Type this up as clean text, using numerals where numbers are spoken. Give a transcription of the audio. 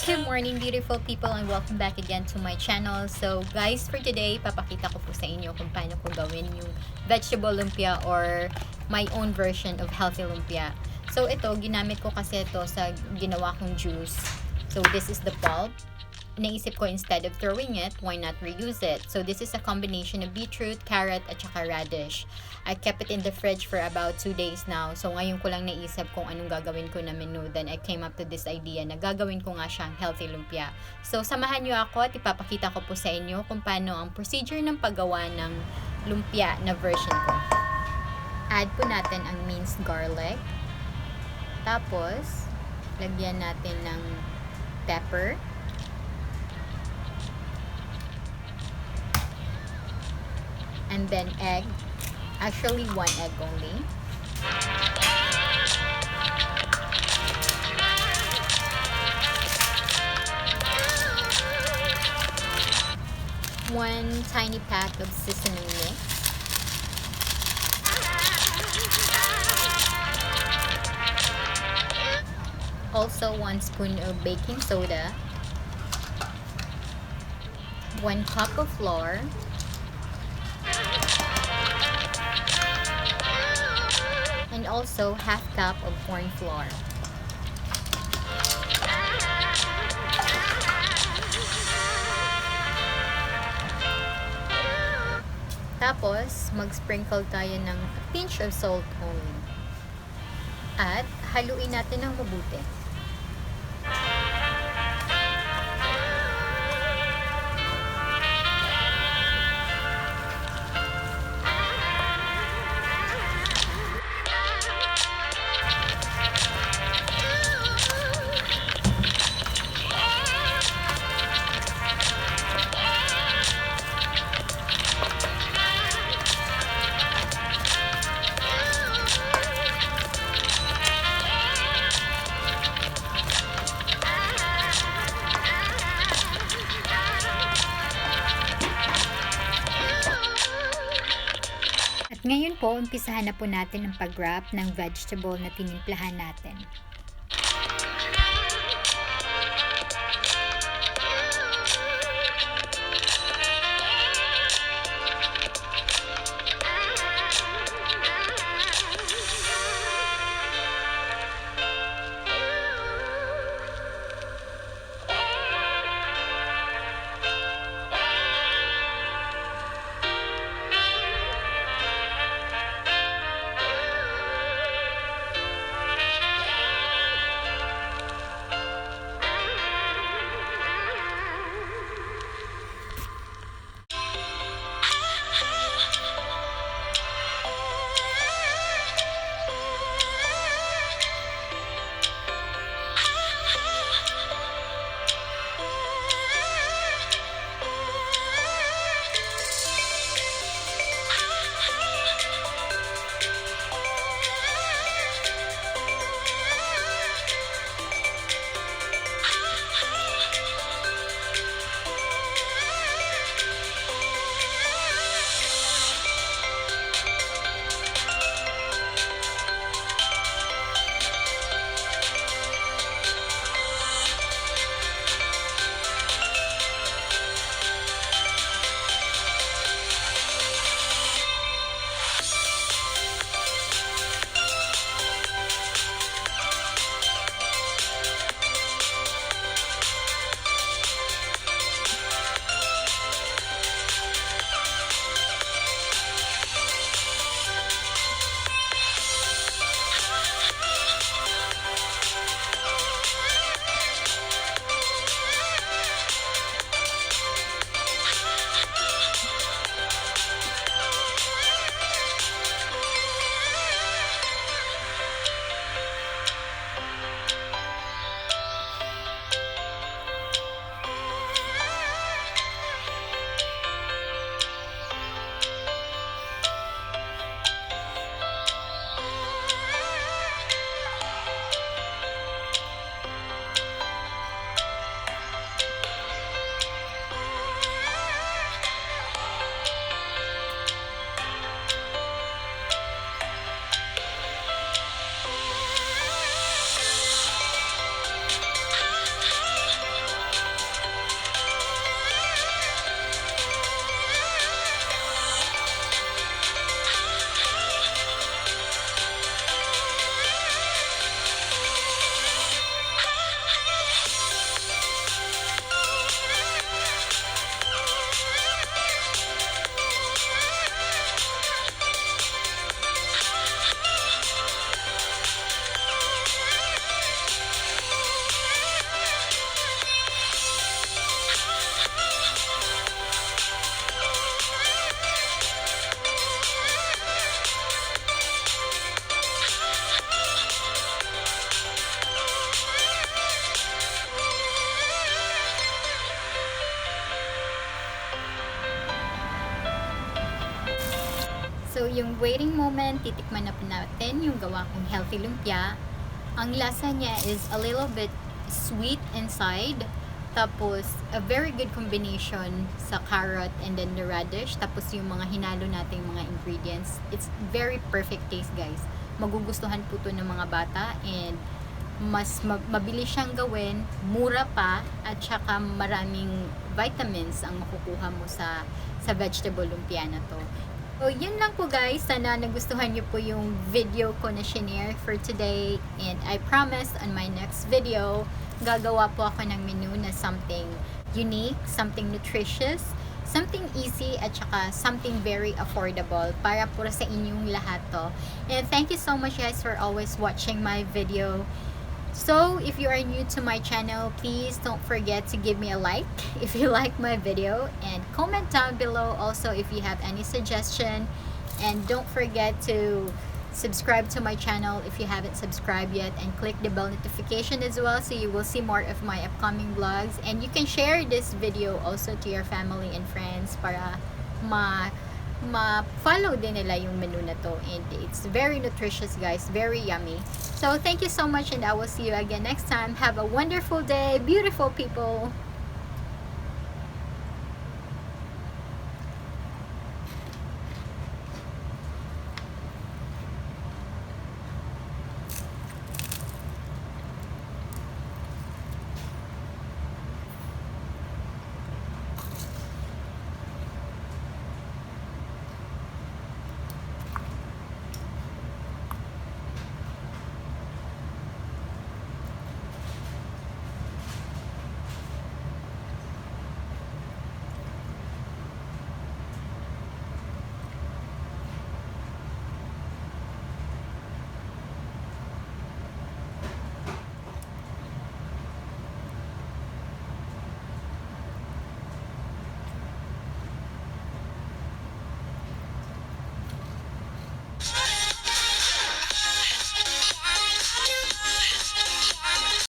Good morning, beautiful people, and welcome back again to my channel. So guys, for today, papakita ko po sa inyo kung paano ko gawin yung vegetable lumpia or my own version of healthy lumpia. So ito, ginamit ko kasi ito sa ginawa kong juice. So this is the pulp. Naisip ko, instead of throwing it, why not reuse it? So this is a combination of beetroot, carrot, at saka radish. I kept it in the fridge for about 2 days now. So ngayon ko lang naisip kung anong gagawin ko na menu. Then I came up to this idea na gagawin ko nga siyang healthy lumpia. So samahan niyo ako at ipapakita ko po sa inyo kung paano ang procedure ng paggawa ng lumpia na version ko. Add po natin ang minced garlic. Tapos, lagyan natin ng pepper. And then egg, actually 1 egg only. One tiny pack of seasoning mix. Also 1 spoon of baking soda. 1 cup of flour. And also half cup of corn flour. Tapos, mag-sprinkle tayo ng a pinch of salt only. At haluin natin ng mabuti. At ngayon po, umpisahan na po natin ang pag-wrap ng vegetable na tinimplahan natin. waiting moment, titikman na po natin yung gawa kong healthy lumpia. Ang lasa niya is a little bit sweet inside. Tapos, a very good combination sa carrot and then the radish. Tapos, yung mga hinalo nating mga ingredients. It's very perfect taste, guys. Magugustuhan po to ng mga bata and mas mabilis siyang gawin, mura pa, at saka maraming vitamins ang makukuha mo sa vegetable lumpia na to. So, yun lang po guys. Sana nagustuhan niyo po yung video ko na shinare for today. And I promise on my next video, gagawa po ako ng menu na something unique, something nutritious, something easy, at saka something very affordable para po sa inyong lahat to. And thank you so much guys for always watching my video. So, if you are new to my channel, please don't forget to give me a like if you like my video, and comment down below also if you have any suggestion, and don't forget to subscribe to my channel if you haven't subscribed yet, and click the bell notification as well so you will see more of my upcoming vlogs. And you can share this video also to your family and friends para ma-follow din nila yung menu na to. And it's very nutritious guys, very yummy. So thank you so much, and I will see you again next time. Have a wonderful day, beautiful people.